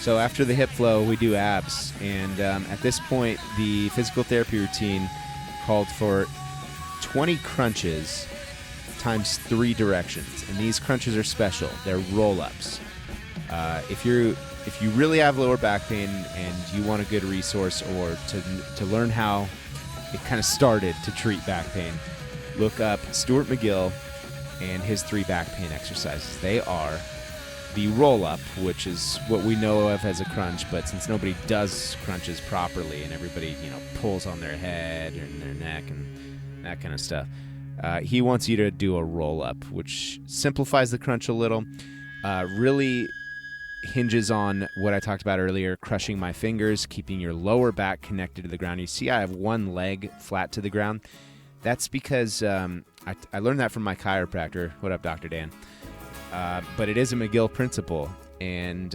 So after the hip flow, we do abs. And at this point, the physical therapy routine called for 20 crunches times 3 directions. And these crunches are special. They're roll-ups. If you really have lower back pain and you want a good resource or to learn how it kind of started to treat back pain, look up Stuart McGill and his 3 back pain exercises. They are the roll-up, which is what we know of as a crunch, but since nobody does crunches properly and everybody, pulls on their head and their neck and that kind of stuff, he wants you to do a roll-up, which simplifies the crunch a little, really hinges on what I talked about earlier, crushing my fingers, keeping your lower back connected to the ground. You see I have one leg flat to the ground. That's because I learned that from my chiropractor. What up, Dr. Dan? But it is a McGill principle, and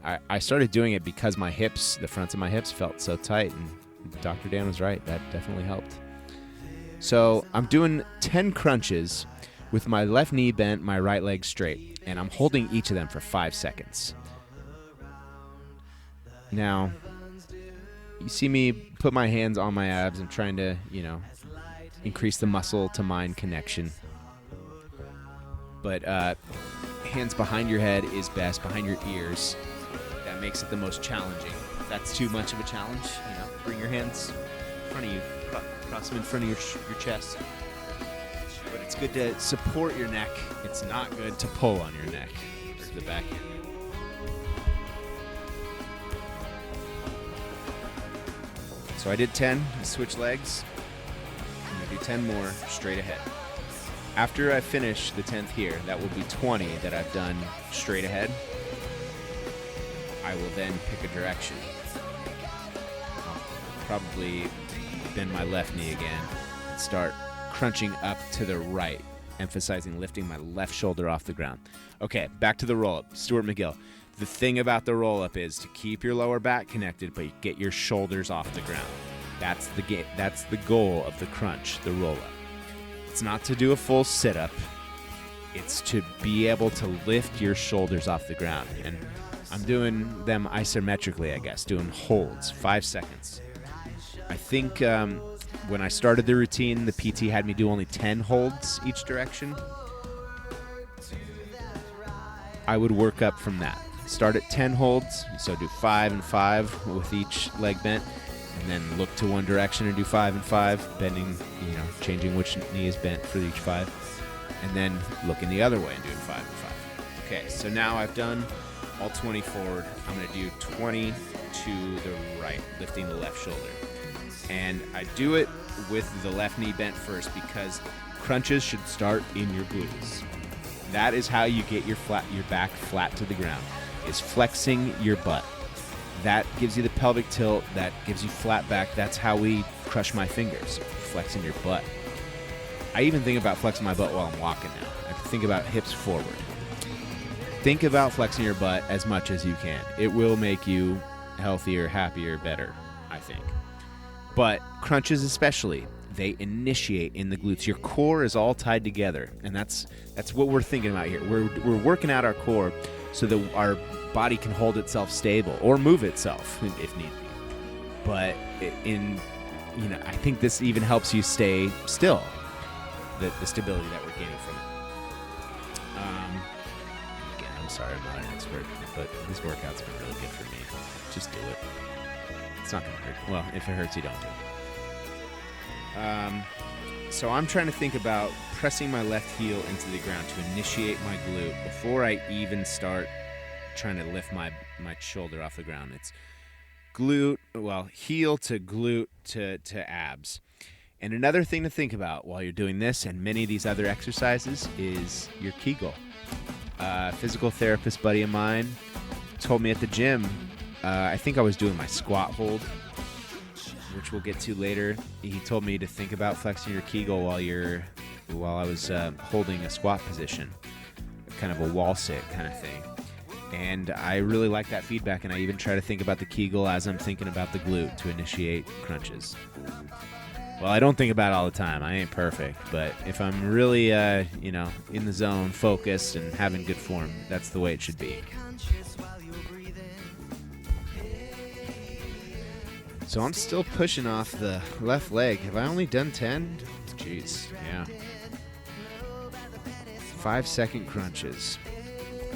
I started doing it because my hips, the fronts of my hips felt so tight, and Dr. Dan was right. That definitely helped. So I'm doing 10 crunches with my left knee bent, my right leg straight, and I'm holding each of them for 5 seconds. Now, you see me put my hands on my abs. I'm trying to, increase the muscle to mind connection. But hands behind your head is best, behind your ears. That makes it the most challenging. If that's too much of a challenge, bring your hands in front of you, cross them in front of your chest. But it's good to support your neck. It's not good to pull on your neck or to the back end. So I did 10, I switched legs. I'm going to do 10 more straight ahead. After I finish the 10th here, that will be 20 that I've done straight ahead. I will then pick a direction. I'll probably bend my left knee again and start crunching up to the right, emphasizing lifting my left shoulder off the ground. Okay, back to the roll-up. Stuart McGill. The thing about the roll-up is to keep your lower back connected, but you get your shoulders off the ground. That's the goal of the crunch, the roll-up. It's not to do a full sit-up. It's to be able to lift your shoulders off the ground. And I'm doing them isometrically, I guess, doing holds, 5 seconds. I think when I started the routine, the PT had me do only 10 holds each direction. I would work up from that. Start at 10 holds, so do 5 and 5 with each leg bent, and then look to one direction and do 5 and 5, bending, changing which knee is bent for each 5, and then looking the other way and doing 5 and 5. Okay, so now I've done all 20 forward. I'm going to do 20 to the right, lifting the left shoulder. And I do it with the left knee bent first because crunches should start in your glutes. That is how you get your back flat to the ground, is flexing your butt. That gives you the pelvic tilt, that gives you flat back. That's how we crush my fingers, flexing your butt. I even think about flexing my butt while I'm walking now. I think about hips forward. Think about flexing your butt as much as you can. It will make you healthier, happier, better, I think. But crunches especially, they initiate in the glutes. Your core is all tied together, and that's what we're thinking about here. We're working out our core so that our body can hold itself stable or move itself if need be. But I think this even helps you stay still, the stability that we're gaining from it. Again, I'm sorry I'm not an expert, but this workout's been really good for me. Just do it. It's not going to hurt. Well, if it hurts, you don't do it. So I'm trying to think about pressing my left heel into the ground to initiate my glute before I even start trying to lift my shoulder off the ground. It's heel to glute to abs. And another thing to think about while you're doing this and many of these other exercises is your Kegel. A physical therapist buddy of mine told me at the gym, I think I was doing my squat hold, which we'll get to later. He told me to think about flexing your Kegel while I was holding a squat position, kind of a wall sit kind of thing. And I really like that feedback, and I even try to think about the Kegel as I'm thinking about the glute to initiate crunches. Well, I don't think about it all the time. I ain't perfect, but if I'm really, in the zone, focused, and having good form, that's the way it should be. So I'm still pushing off the left leg. Have I only done 10? Jeez, yeah. 5-second crunches.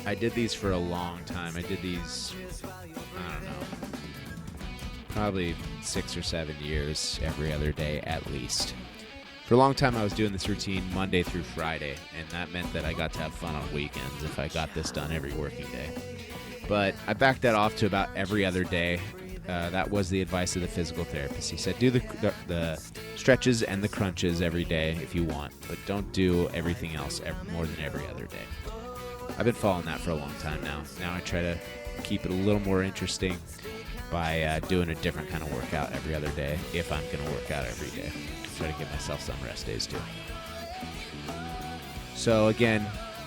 I did these for a long time. I did these, I don't know, probably 6 or 7 years, every other day at least. For a long time, I was doing this routine Monday through Friday, and that meant that I got to have fun on weekends if I got this done every working day. But I backed that off to about every other day. That was the advice of the physical therapist. He said, do the stretches and the crunches every day if you want, but don't do everything else more than every other day. I've been following that for a long time now. Now I try to keep it a little more interesting by doing a different kind of workout every other day if I'm going to work out every day. Try to give myself some rest days too. So again,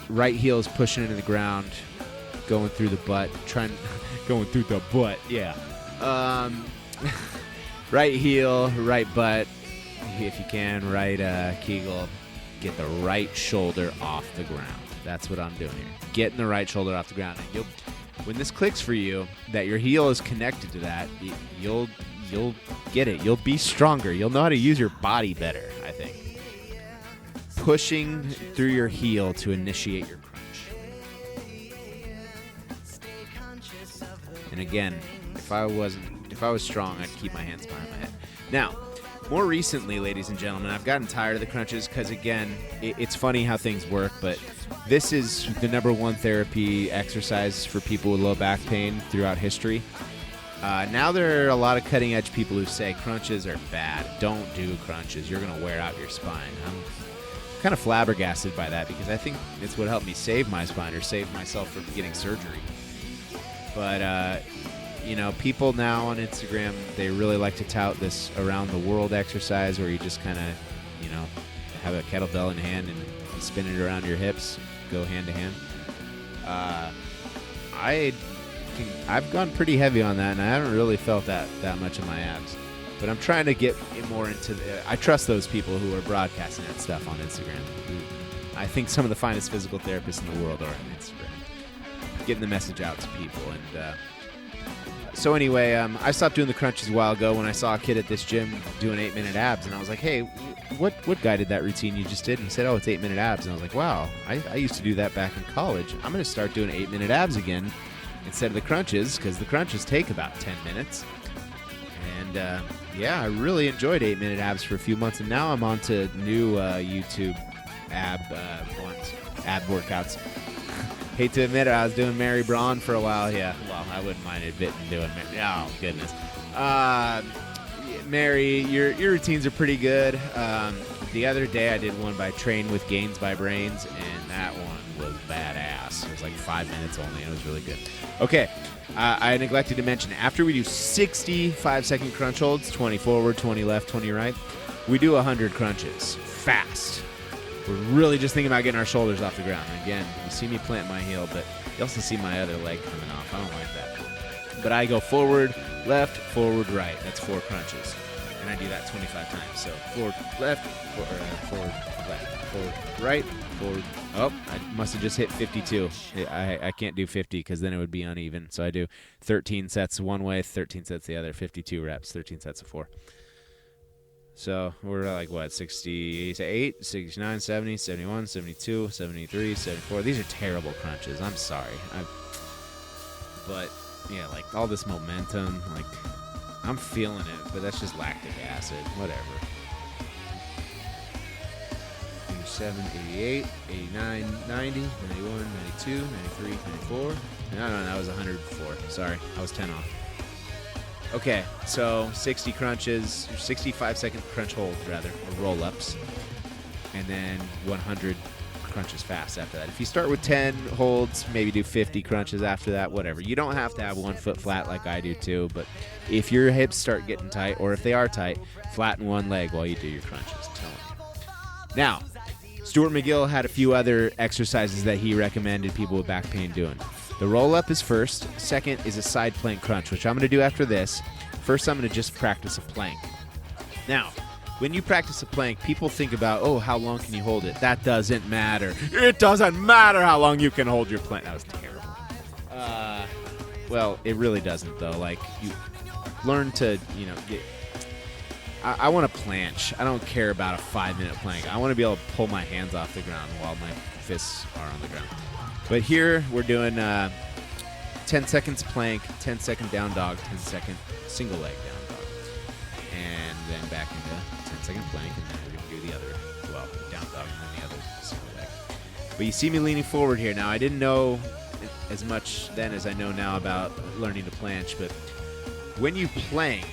right heel is pushing into the ground, going through the butt, going through the butt, yeah. Right heel, right butt, if you can, right Kegel, get the right shoulder off the ground. That's what I'm doing here. Getting the right shoulder off the ground. And when this clicks for you, that your heel is connected to that, you'll get it. You'll be stronger. You'll know how to use your body better, I think. Pushing through your heel to initiate your crunch. And again, if I was strong, I'd keep my hands behind my head. Now, more recently, ladies and gentlemen, I've gotten tired of the crunches because, again, it's funny how things work, but this is the #1 therapy exercise for people with low back pain throughout history. Now there are a lot of cutting-edge people who say crunches are bad. Don't do crunches. You're going to wear out your spine. I'm kind of flabbergasted by that because I think it's what helped me save my spine or save myself from getting surgery. But, people now on Instagram, they really like to tout this around-the-world exercise where you just kind of, have a kettlebell in hand and you spin it around your hips, go hand to hand. I've gone pretty heavy on that, and I haven't really felt that much in my abs. But I'm trying to get more into I trust those people who are broadcasting that stuff on Instagram. I think some of the finest physical therapists in the world are on Instagram, getting the message out to people. And so anyway, I stopped doing the crunches a while ago when I saw a kid at this gym doing 8-minute abs, and I was like, hey, what guided that routine you just did? And he said, oh, it's 8-minute abs. And I was like, wow, I used to do that back in college. I'm going to start doing 8-minute abs again instead of the crunches, because the crunches take about 10 minutes. And I really enjoyed 8-minute abs for a few months, and now I'm on to new YouTube ab workouts. Hate to admit it, I was doing Mary Braun for a while. Yeah, well, I wouldn't mind admitting doing Mary. Oh, goodness. Mary, your routines are pretty good. The other day I did one by Train with Gains by Brains, and that one was badass. It was like 5 minutes only, and it was really good. Okay, I neglected to mention, after we do 60 5-second crunch holds, 20 forward, 20 left, 20 right, we do 100 crunches, fast. We're really just thinking about getting our shoulders off the ground. And again, you see me plant my heel, but you also see my other leg coming off. I don't like that. But I go forward, left, forward, right. That's 4 crunches. And I do that 25 times. So forward, left, forward, left, forward, right, forward. Oh, I must have just hit 52. I can't do 50 because then it would be uneven. So I do 13 sets one way, 13 sets the other, 52 reps, 13 sets of 4. So we're like, what, 68, 69, 70, 71, 72, 73, 74. These are terrible crunches. I'm sorry. But, yeah, like all this momentum, like I'm feeling it, but that's just lactic acid. Whatever. 87, 88, 89, 90, 91, 92, 93, 94. No, that was 104. Sorry, I was 10 off. Okay, so 60 crunches, 65-second crunch holds, rather, or roll-ups, and then 100 crunches fast after that. If you start with 10 holds, maybe do 50 crunches after that, whatever. You don't have to have one foot flat like I do too, but if your hips start getting tight, or if they are tight, flatten one leg while you do your crunches. I'm telling you. Now, Stuart McGill had a few other exercises that he recommended people with back pain doing. The roll-up is first. Second is a side plank crunch, which I'm going to do after this. First, I'm going to just practice a plank. Now, when you practice a plank, people think about, oh, how long can you hold it? That doesn't matter. It doesn't matter how long you can hold your plank. That was terrible. Well, it really doesn't, though. Like, learned to, I want to planche. I don't care about a 5-minute plank. I want to be able to pull my hands off the ground while my fists are on the ground. But here we're doing 10 seconds plank, 10-second down dog, 10-second single leg down dog. And then back into 10-second plank, and then we're going to do the other, down dog and then the other single leg. But you see me leaning forward here. Now, I didn't know as much then as I know now about learning to planche, but when you plank,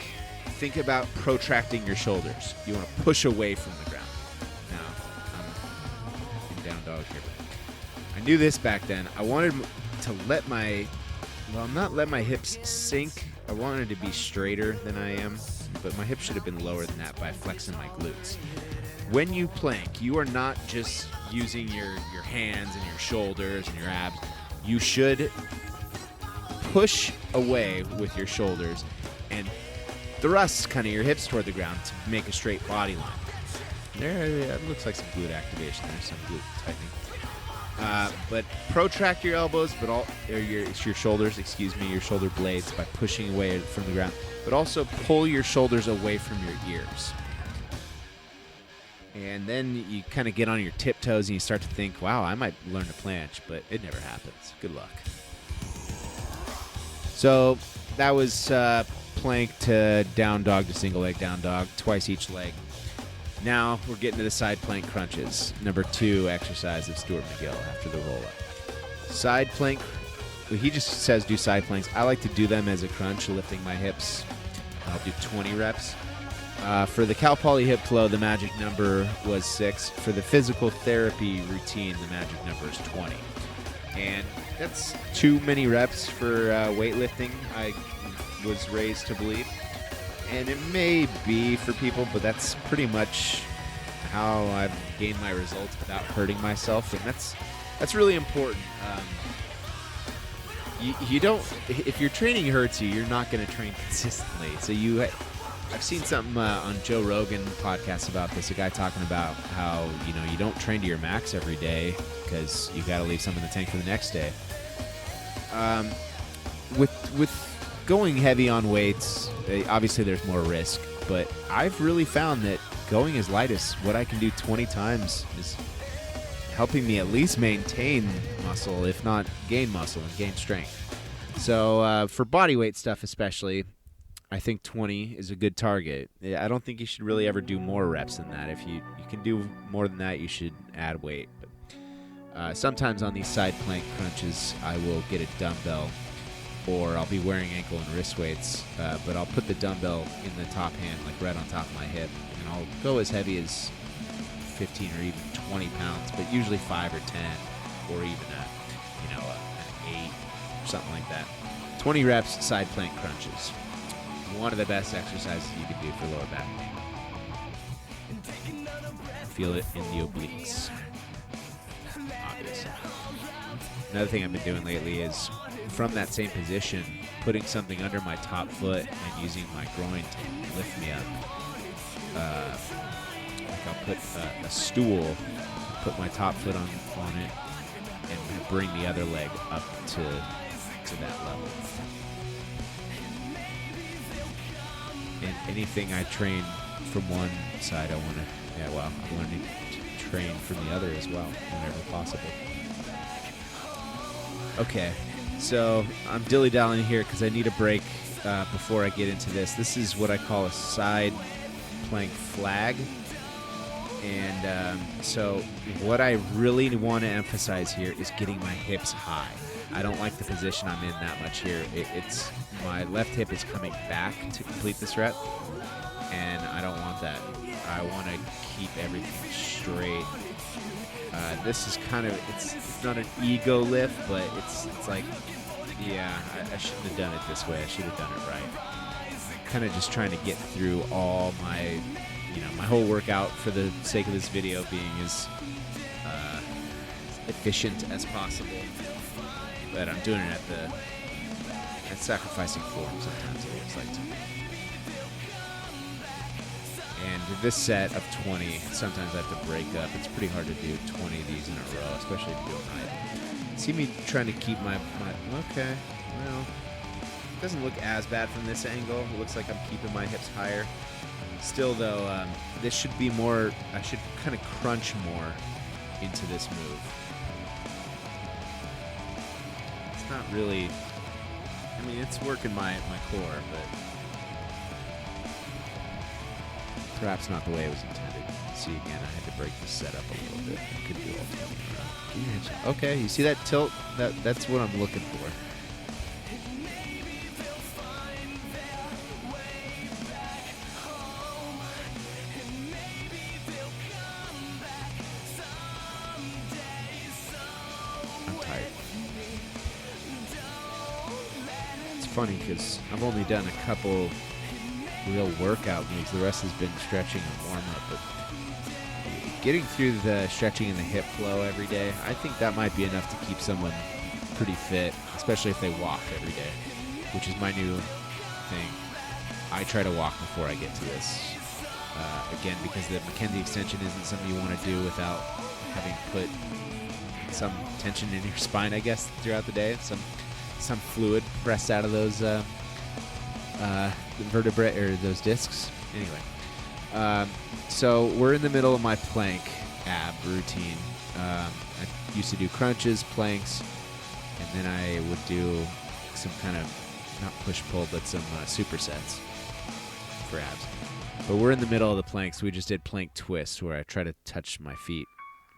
think about protracting your shoulders. You want to push away from the ground. Now, I'm in down dog here. I knew this back then. I wanted to not let my hips sink. I wanted to be straighter than I am, but my hips should have been lower than that by flexing my glutes. When you plank, you are not just using your hands and your shoulders and your abs. You should push away with your shoulders and thrust kind of your hips toward the ground to make a straight body line. There, it looks like some glute activation there, some glute tightening. But protract your elbows, your shoulders, your shoulder blades by pushing away from the ground. But also pull your shoulders away from your ears. And then you kind of get on your tiptoes and you start to think, wow, I might learn to planche, but it never happens. Good luck. So that was plank to down dog to single leg down dog, twice each leg. Now we're getting to the side plank crunches. Number 2 exercise of Stuart McGill after the roll-up. Side plank, he just says do side planks. I like to do them as a crunch, lifting my hips. I'll do 20 reps. For the Cal Poly hip flow, the magic number was 6. For the physical therapy routine, the magic number is 20. And that's too many reps for weightlifting, I was raised to believe. And it may be for people, but that's pretty much how I've gained my results without hurting myself. And that's really important. You don't, if your training hurts you, you're not going to train consistently. So I've seen something on Joe Rogan podcast about this. A guy talking about how you don't train to your max every day because you got to leave some in the tank for the next day. With going heavy on weights, obviously there's more risk, but I've really found that going as light as what I can do 20 times is helping me at least maintain muscle, if not gain muscle and gain strength. So for body weight stuff especially, I think 20 is a good target. I don't think you should really ever do more reps than that. If you can do more than that, you should add weight. But sometimes on these side plank crunches, I will get a dumbbell, or I'll be wearing ankle and wrist weights, but I'll put the dumbbell in the top hand, like right on top of my hip, and I'll go as heavy as 15 or even 20 pounds, but usually 5 or 10, or even an 8, or something like that. 20 reps, side plank crunches. One of the best exercises you can do for lower back pain. Feel it in the obliques, obviously. Another thing I've been doing lately is, from that same position, putting something under my top foot and using my groin to lift me up. Like I'll put a stool, put my top foot on it, and bring the other leg up to that level. And anything I train from one side, I want to train from the other as well, whenever possible. Okay, so I'm dilly-dallying here because I need a break before I get into this. This is what I call a side plank flag. And so what I really want to emphasize here is getting my hips high. I don't like the position I'm in that much here. It's my left hip is coming back to complete this rep, and I don't want that. I want to keep everything straight. This is kind of, it's not an ego lift, but it's like, yeah, I shouldn't have done it this way. I should have done it right. Kind of just trying to get through all my, my whole workout for the sake of this video being as efficient as possible. But I'm doing it at sacrificing form sometimes, it looks like to me. And this set of 20, sometimes I have to break up. It's pretty hard to do 20 of these in a row, especially if you do them right. See me trying to keep my okay, well, doesn't look as bad from this angle. It looks like I'm keeping my hips higher. Still, though, this should be more, I should kind of crunch more into this move. It's not really, I mean, it's working my core, but perhaps not the way it was intended. See, again, I had to break the setup a little bit. I could do all. Okay, you see that tilt? That's what I'm looking for. I'm tired. It's funny because I've only done a couple real workout moves. The rest has been stretching and warm up, but getting through the stretching and the hip flow every day, I think that might be enough to keep someone pretty fit, especially if they walk every day, which is my new thing. I try to walk before I get to this. Again, because the McKenzie extension isn't something you want to do without having put some tension in your spine, I guess, throughout the day. Some fluid pressed out of those vertebrae or those discs. Anyway, so we're in the middle of my plank ab routine. I used to do crunches, planks, and then I would do some kind of, not push-pull, but some supersets for abs. But we're in the middle of the planks. We just did plank twist, where I try to touch my feet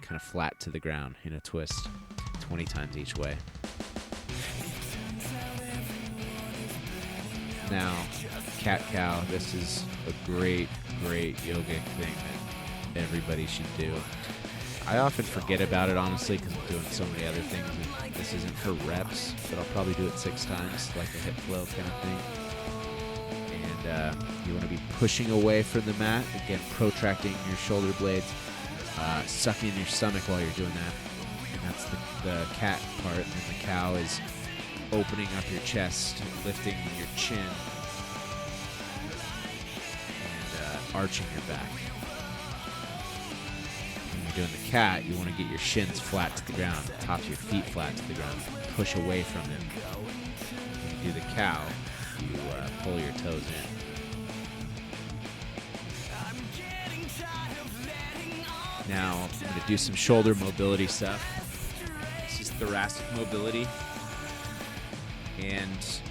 kind of flat to the ground in a twist 20 times each way. Now, cat-cow, this is a great yogic thing that everybody should do. I often forget about it, honestly, because I'm doing so many other things. And this isn't for reps, but I'll probably do it 6 times, like a hip flow kind of thing. And you want to be pushing away from the mat, again, protracting your shoulder blades, sucking in your stomach while you're doing that. And that's the cat part. And then the cow is opening up your chest, lifting your chin, and arching your back. When you're doing the cat, you want to get your shins flat to the ground, the tops of your feet flat to the ground, push away from them. When you do the cow, you pull your toes in. Now, I'm going to do some shoulder mobility stuff. This is thoracic mobility. And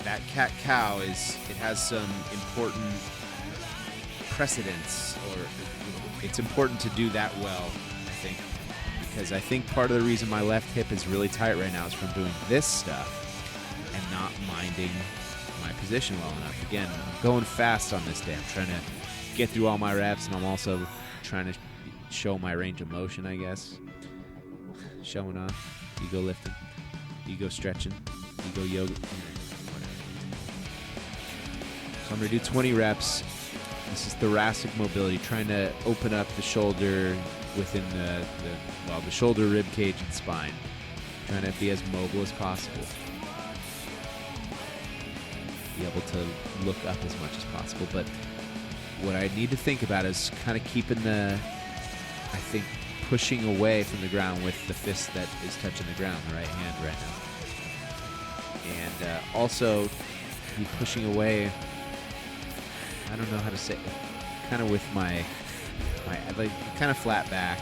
that cat-cow it has some important precedence, or it's important to do that well, I think, because I think part of the reason my left hip is really tight right now is from doing this stuff and not minding my position well enough. Again, I'm going fast on this day. I'm trying to get through all my reps, and I'm also trying to show my range of motion, I guess. Showing off, ego lifting, ego stretching, ego yoga. So I'm going to do 20 reps. This is thoracic mobility, trying to open up the shoulder within the shoulder, rib cage, and spine. Trying to be as mobile as possible. Be able to look up as much as possible. But what I need to think about is kind of keeping pushing away from the ground with the fist that is touching the ground, the right hand right now. And also be pushing away, I don't know how to say it, kind of with my like kind of flat back,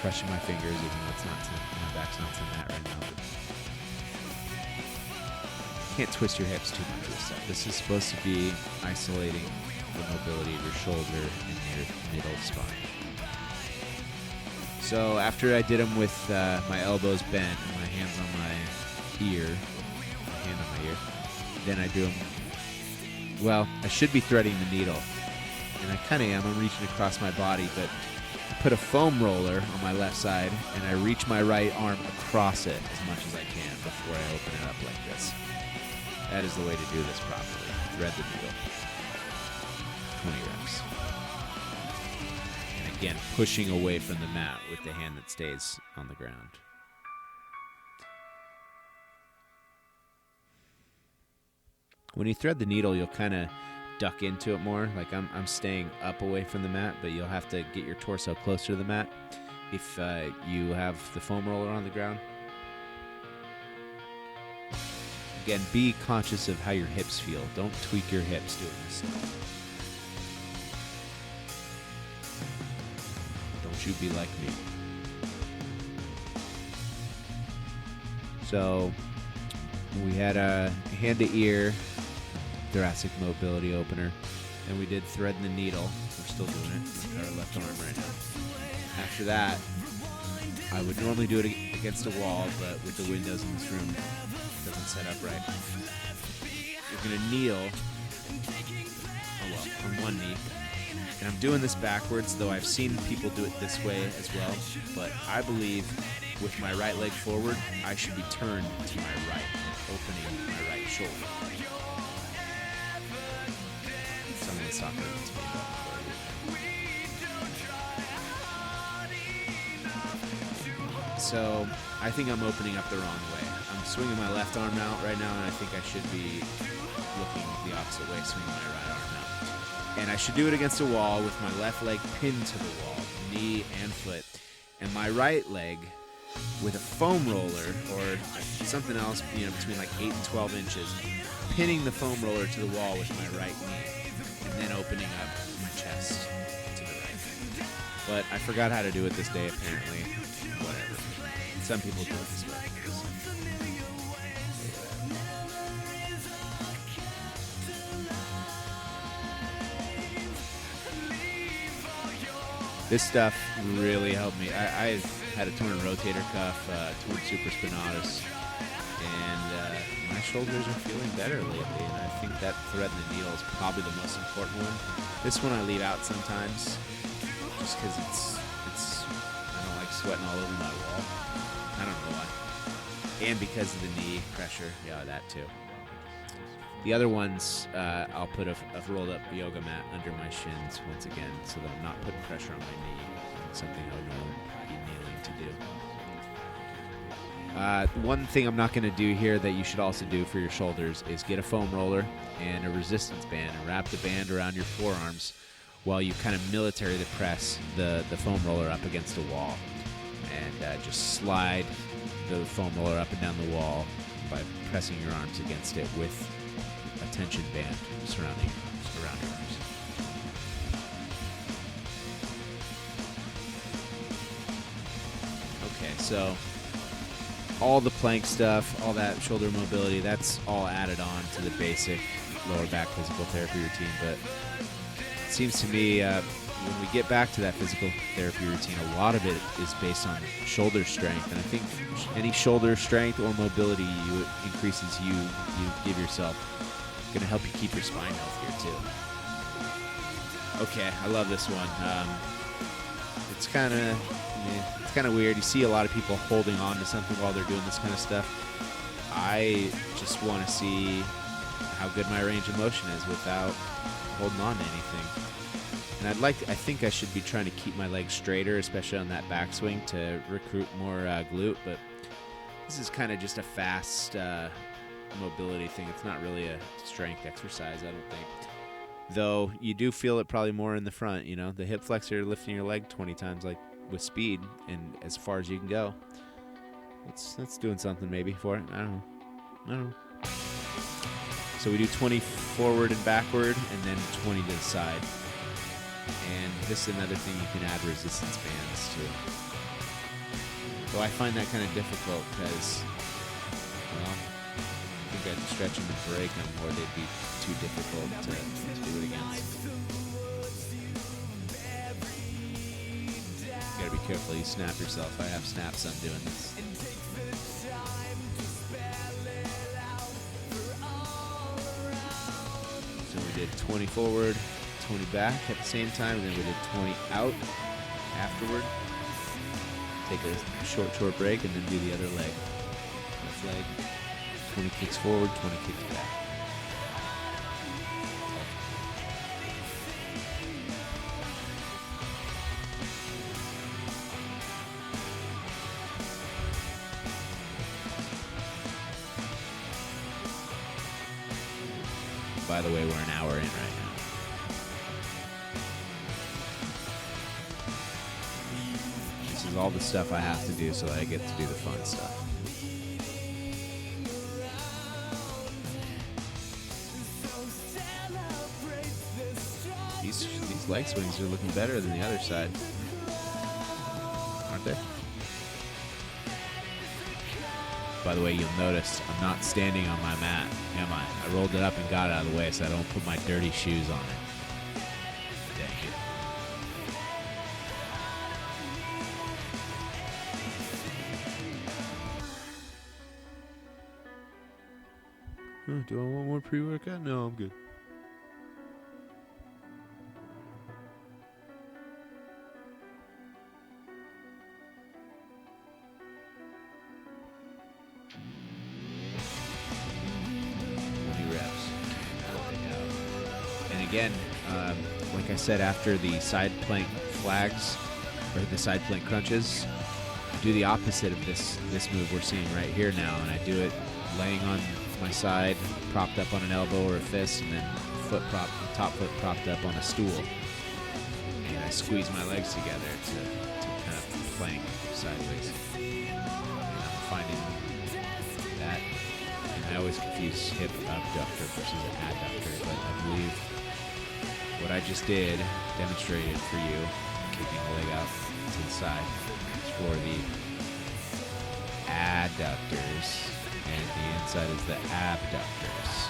crushing my fingers, even though it's not my back's not to that right now. But can't twist your hips too much with this stuff. This is supposed to be isolating the mobility of your shoulder and your middle spine. So after I did them with my elbows bent and my hands on my hand on my ear, then I do them, well, I should be threading the needle, and I kind of am. I'm reaching across my body, but I put a foam roller on my left side, and I reach my right arm across it as much as I can before I open it up like this. That is the way to do this properly. Thread the needle. 20 reps. And again, pushing away from the mat with the hand that stays on the ground. When you thread the needle, you'll kind of duck into it more. Like I'm staying up away from the mat, but you'll have to get your torso closer to the mat if you have the foam roller on the ground. Again, be conscious of how your hips feel. Don't tweak your hips doing this. Don't you be like me. So we had a hand-to-ear thoracic mobility opener, and we did thread the needle. We're still doing it with our left arm right now. After that, I would normally do it against a wall, but with the windows in this room, it doesn't set up right. You're going to kneel, on one knee. And I'm doing this backwards, though I've seen people do it this way as well. But I believe with my right leg forward, I should be turned to my right, opening my right shoulder. Someone's talking to me about it. So I think I'm opening up the wrong way. I'm swinging my left arm out right now, and I think I should be looking the opposite way, swinging my right arm out. And I should do it against a wall with my left leg pinned to the wall, knee and foot, and my right leg with a foam roller or something else, between like 8 and 12 inches, pinning the foam roller to the wall with my right knee, and then opening up my chest to the right. But I forgot how to do it this day, apparently. Whatever. Some people do it this way. This stuff really helped me. I had a torn rotator cuff, torn supraspinatus, and my shoulders are feeling better lately, and I think that thread in the needle is probably the most important one. This one I leave out sometimes, just because I don't like sweating all over my wall. I don't know why. And because of the knee pressure, yeah, that too. The other ones, I'll put a rolled up yoga mat under my shins once again, so that I'm not putting pressure on my knee. Something I would normally be kneeling to do. One thing I'm not going to do here that you should also do for your shoulders is get a foam roller and a resistance band and wrap the band around your forearms while you kind of military press the foam roller up against a wall. And just slide the foam roller up and down the wall by pressing your arms against it with a tension band surrounding your arms. Okay, so all the plank stuff, all that shoulder mobility, that's all added on to the basic lower back physical therapy routine. But it seems to me when we get back to that physical therapy routine, a lot of it is based on shoulder strength. And I think any shoulder strength or mobility increases you give yourself going to help you keep your spine healthier too. Okay, I love this one. It's kind of weird. You see a lot of people holding on to something while they're doing this kind of stuff. I just want to see how good my range of motion is without holding on to anything. And I think I should be trying to keep my legs straighter, especially on that backswing, to recruit more glute. But this is kind of just a fast mobility thing. It's not really a strength exercise, I don't think. Though you do feel it probably more in the front. The hip flexor lifting your leg 20 times, like with speed, and as far as you can go. That's doing something maybe for it. I don't know. So we do 20 forward and backward, and then 20 to the side. And this is another thing you can add resistance bands to. Though I find that kind of difficult because, I think I'd stretch them and break them, or they'd be too difficult to do it against. You gotta be careful, you snap yourself. I have snaps on doing this. So we did 20 forward, 20 back at the same time, and then we did 20 out afterward. Take a short break, and then do the other leg. Left leg, 20 kicks forward, 20 kicks back. By the way, we're an hour in right now. This is all the stuff I have to do so that I get to do the fun stuff. These leg swings are looking better than the other side, aren't they? By the way, you'll notice I'm not standing on my mat, am I? I rolled it up and got it out of the way so I don't put my dirty shoes on it. Dang it. Do I want more pre-workout? No, I'm good. Again, like I said, after the side plank flags or the side plank crunches, I do the opposite of this move we're seeing right here now, and I do it laying on my side, propped up on an elbow or a fist, and then top foot propped up on a stool, and I squeeze my legs together to kind of plank sideways. And I'm finding that, and I always confuse hip abductor versus adductor, but I believe what I just did, demonstrated for you, kicking the leg out to the side, is for the adductors, and the inside is the abductors.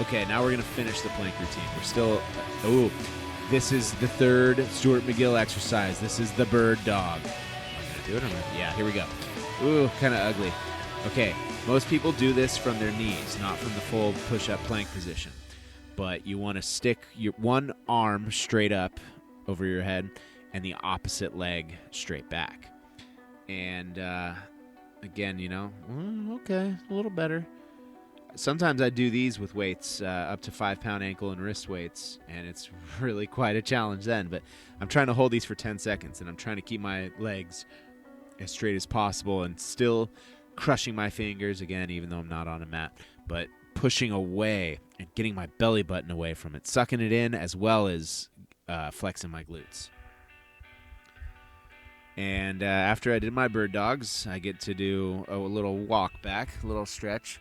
Okay, now we're going to finish the plank routine. We're still, this is the third Stuart McGill exercise. This is the bird dog. Am I going to do it or not? Yeah, here we go. Ooh, kind of ugly. Okay, most people do this from their knees, not from the full push-up plank position. But you want to stick your one arm straight up over your head and the opposite leg straight back. And again, okay, a little better. Sometimes I do these with weights, up to 5-pound ankle and wrist weights, and it's really quite a challenge then. But I'm trying to hold these for 10 seconds, and I'm trying to keep my legs as straight as possible and still crushing my fingers, again, even though I'm not on a mat, but pushing away and getting my belly button away from it, sucking it in as well as flexing my glutes. And after I did my bird dogs, I get to do a little walk back, a little stretch.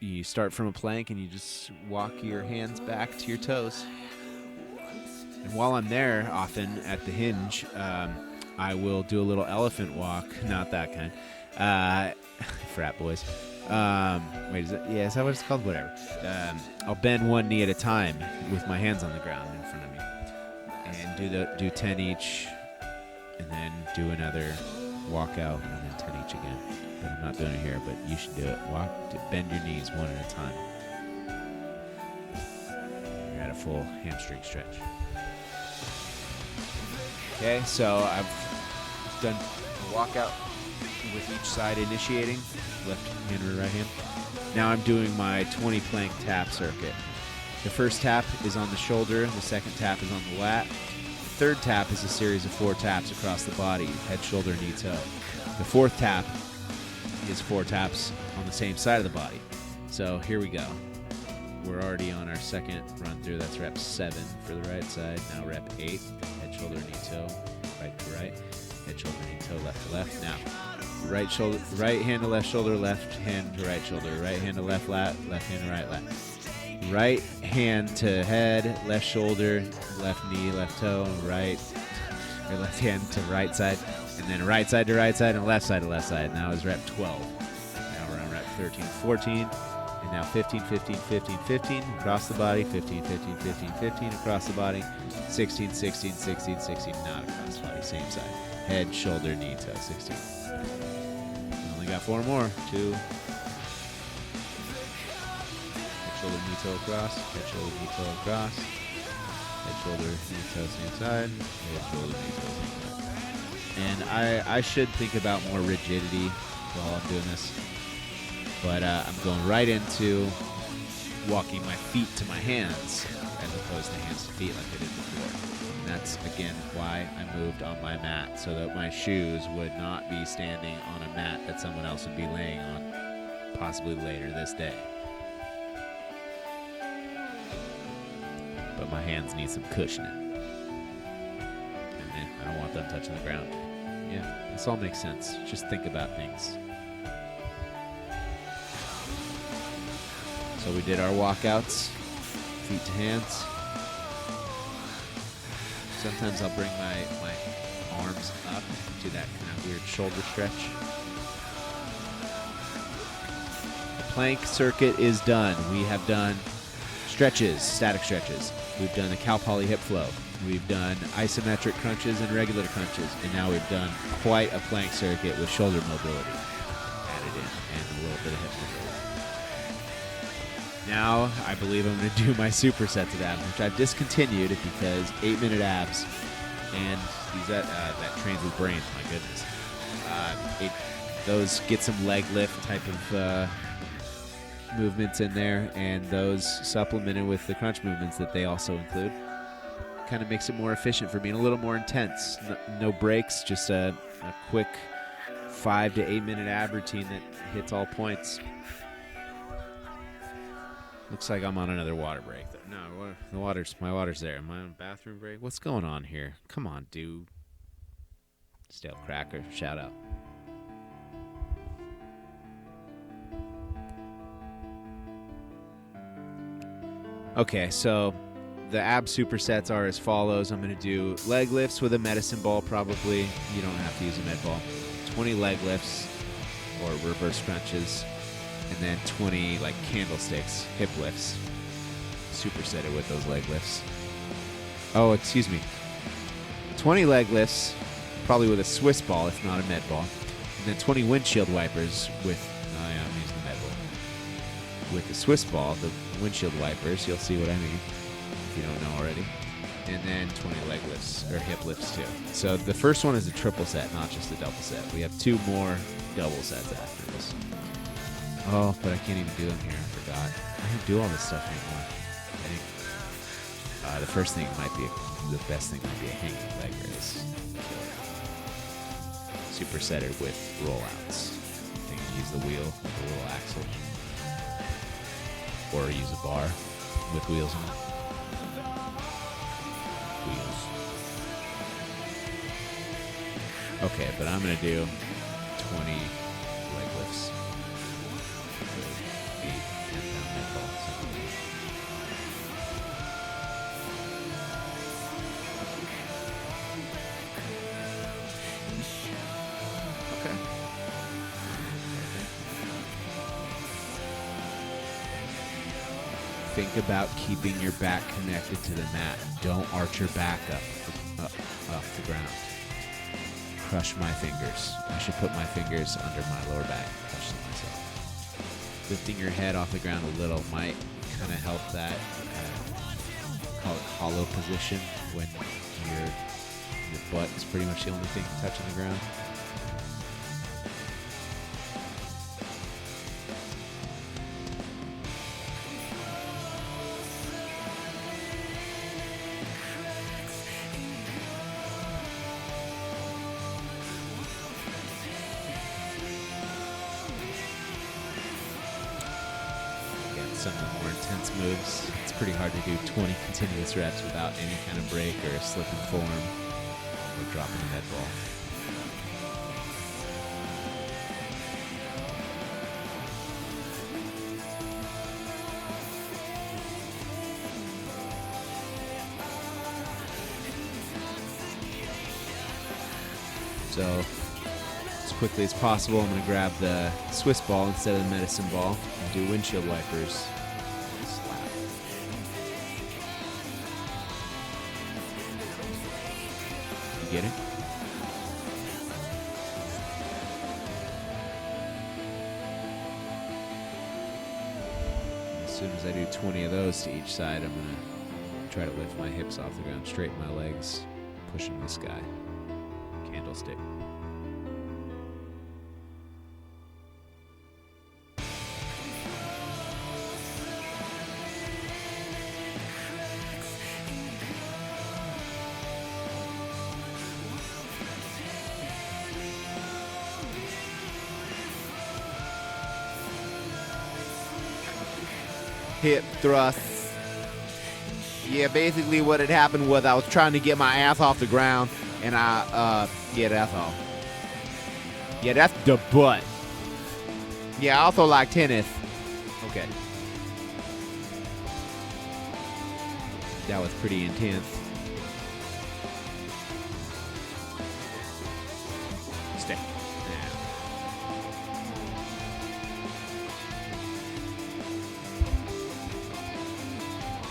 You start from a plank and you just walk your hands back to your toes. And while I'm there, often at the hinge, I will do a little elephant walk. Not that kind. Frat boys. Wait, is that what it's called? Whatever. I'll bend one knee at a time with my hands on the ground in front of me, and do 10 each, and then do another walk out, and then 10 each again. But I'm not doing it here, but you should do it. Bend your knees one at a time. You're at a full hamstring stretch. Okay, so I've done a walkout with each side initiating, left hand or right hand. Now I'm doing my 20 plank tap circuit. The first tap is on the shoulder, the second tap is on the lat. The third tap is a series of 4 taps across the body, head, shoulder, knee, toe. The fourth tap is 4 taps on the same side of the body. So here we go. We're already on our second run through. That's rep 7 for the right side. Now rep 8, head, shoulder, knee, toe, right to right, head, shoulder, knee, toe, left to left. Now, right hand to left shoulder, left hand to right shoulder, right hand to left lat, left hand to right lat. Right hand to head, left shoulder, left knee, left toe, left hand to right side, and then right side to right side and left side to left side. Now is rep 12. Now we're on rep 13, 14, and now 15, 15, 15, 15, across the body, 15, 15, 15, 15, across the body, 16, 16, 16, 16, not across the body, same side. Head, shoulder, knee, toe, 16. We only got 4 more. 2. Head, shoulder, knee, toe, across. Head, shoulder, knee, toe, across. Head, shoulder, knee, toe, same side. Head, shoulder, knee, toe, same side. And I should think about more rigidity while I'm doing this. But I'm going right into walking my feet to my hands as opposed to hands to feet like I did before. And that's, again, why I moved on my mat, so that my shoes would not be standing on a mat that someone else would be laying on, possibly later this day. But my hands need some cushioning. And I don't want them touching the ground. Yeah, this all makes sense. Just think about things. So we did our walkouts, feet to hands. Sometimes I'll bring my arms up to that kind of weird shoulder stretch. The plank circuit is done. We have done stretches, static stretches. We've done the cow poly hip flow. We've done isometric crunches and regular crunches. And now we've done quite a plank circuit with shoulder mobility added in and a little bit of hip mobility. Now I believe I'm going to do my supersets of abs, which I've discontinued because 8-minute abs and these that trains with brains, my goodness. Those get some leg lift type of movements in there, and those supplemented with the crunch movements that they also include kind of makes it more efficient for me and a little more intense. No breaks, just a quick 5 to 8 minute ab routine that hits all points. Looks like I'm on another water break. No, my water's there. Am I on a bathroom break? What's going on here? Come on, dude. Stale cracker, shout out. Okay, so the ab supersets are as follows. I'm going to do leg lifts with a medicine ball, probably. You don't have to use a med ball. 20 leg lifts or reverse crunches. And then 20 like candlesticks, hip lifts. Supersetted with those leg lifts. Oh, excuse me. 20 leg lifts, probably with a Swiss ball, if not a med ball. And then 20 windshield wipers with, I'm using the med ball. With the Swiss ball, the windshield wipers, you'll see what I mean, if you don't know already. And then 20 leg lifts, or hip lifts too. So the first one is a triple set, not just a double set. We have 2 more double sets after this. Oh, but I can't even do them here. I forgot. I don't do all this stuff anymore. I think the first thing might be, the best thing might be a hanging leg raise. Supersetted with rollouts. You can use the wheel with a little axle. Or use a bar with wheels on it. Wheels. Okay, but I'm going to do 20 leg lifts. 8, 10-pound med balls. Okay. Think about keeping your back connected to the mat. Don't arch your back up off the ground. Crush my fingers. I should put my fingers under my lower back. Crush them myself. Lifting your head off the ground a little might kind of help that, call it hollow position, when your butt is pretty much the only thing touching the ground. Some of the more intense moves. It's pretty hard to do 20 continuous reps without any kind of break or a slip and form or dropping a med ball. So, as quickly as possible, I'm going to grab the Swiss ball instead of the medicine ball and do windshield wipers. Slap. You get it? As soon as I do 20 of those to each side, I'm going to try to lift my hips off the ground, straighten my legs, pushing the sky. Candlestick. Hip thrusts. Yeah, basically what had happened was I was trying to get my ass off the ground, and yeah, that's all. Yeah, that's the butt. Yeah, I also like tennis. Okay. That was pretty intense. Stay. Yeah.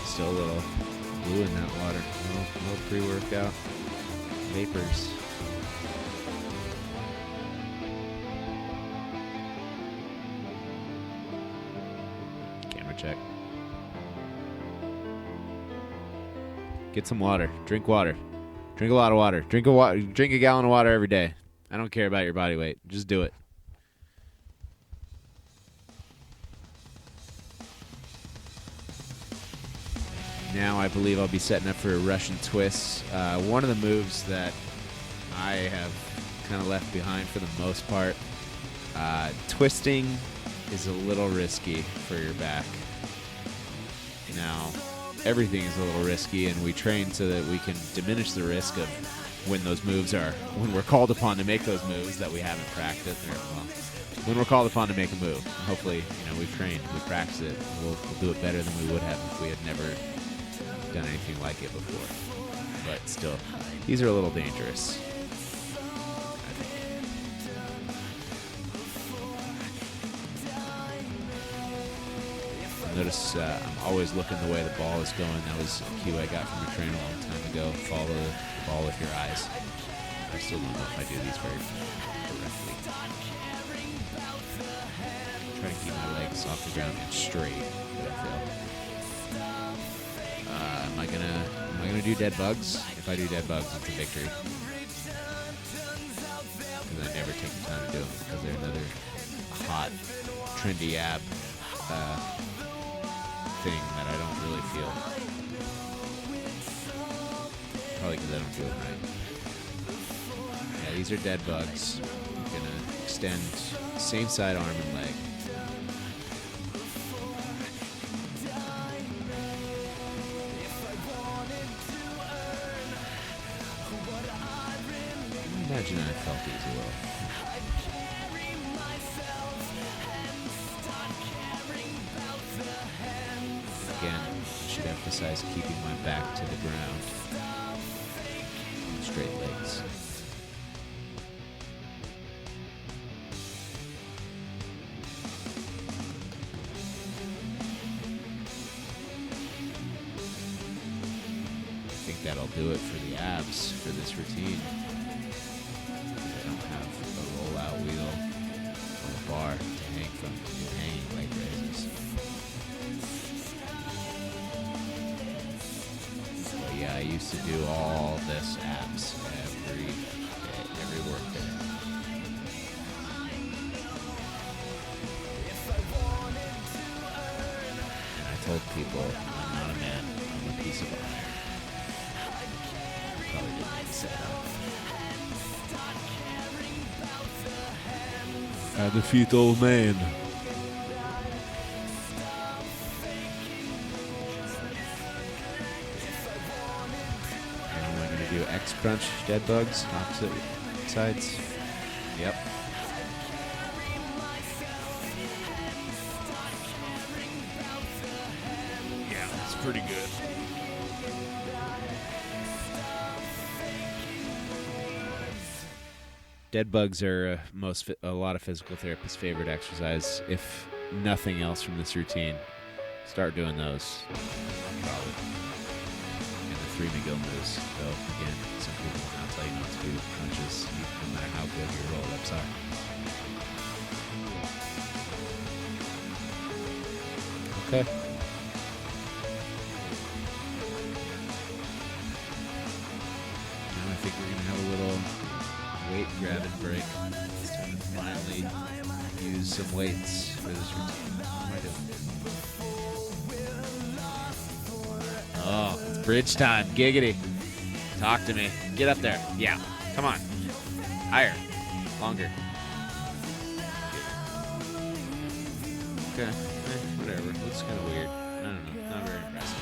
Still a little blue in that water. A little pre-workout vapors. Camera check. Get some water. Drink water. Drink a lot of water. Drink a gallon of water every day. I don't care about your body weight. Just do it. Now I believe I'll be setting up for a Russian twist. One of the moves that I have kind of left behind for the most part. Twisting is a little risky for your back. Now, everything is a little risky, and we train so that we can diminish the risk of when we're called upon to make those moves that we haven't practiced. When we're called upon to make a move. Hopefully, we've trained, we practice it, we'll do it better than we would have if we had never done anything like it before. But still, these are a little dangerous. Notice I'm always looking the way the ball is going. That was a cue I got from a trainer a long time ago. Follow the ball with your eyes. I still don't know if I do these very correctly. Try to keep my legs off the ground and straight, but I fail. Am I gonna do dead bugs? If I do dead bugs, it's a victory. Because I never take the time to do them because they're another hot, trendy ab thing that I don't really feel. Probably because I don't do it right. Yeah, these are dead bugs. I'm gonna extend same side arm and leg. Imagine I felt these a little. Again, I should emphasize keeping my back to the ground. Straight legs. I think that'll do it for the abs for this routine. I don't have a rollout wheel or a bar to hang from hanging leg raises. But yeah, I used to do all this abs every day, every work day. And I told people, I'm not a man, I'm a piece of iron. Probably didn't need to say that. I defeat old man. And I'm going to do X crunch dead bugs, opposite sides. Yep. Yeah, that's pretty good. Dead bugs are a lot of physical therapists' favorite exercise. If nothing else from this routine, start doing those. Probably. And the 3 McGill moves. So again, some people will not tell you not to do crunches, no matter how good your roll-ups are. Okay. Now I think we're gonna have a little weight grabbing break. It's time to finally use some weights for this routine. What am I doing? Oh, it's bridge time. Giggity. Talk to me. Get up there. Yeah. Come on. Higher. Longer. Okay. Whatever. Looks kind of weird. I don't know. Not very impressive.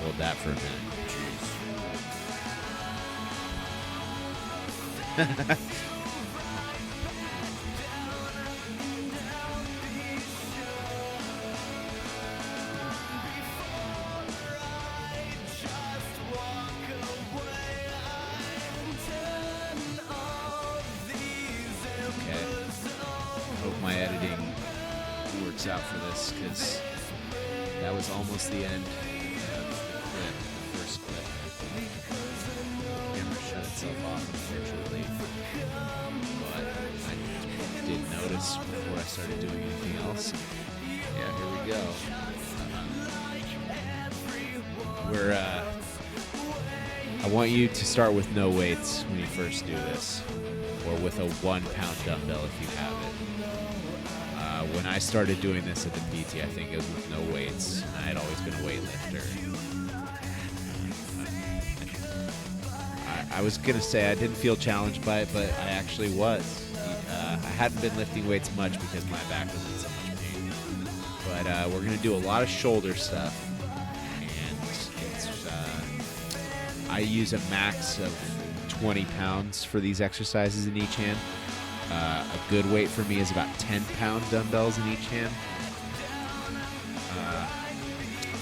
Hold that for a minute. Jeez. this because that was almost the end of the first clip. The camera shut itself off, unfortunately. But I did notice before I started doing anything else. Yeah, here we go. I want you to start with no weights when you first do this, or with a 1 pound dumbbell if you have it. When I started doing this at the PT, I think it was with no weights. I had always been a weightlifter. I was gonna say I didn't feel challenged by it, but I actually was. I hadn't been lifting weights much because my back was in so much pain. But we're gonna do a lot of shoulder stuff. I use a max of 20 pounds for these exercises in each hand. A good weight for me is about 10-pound dumbbells in each hand.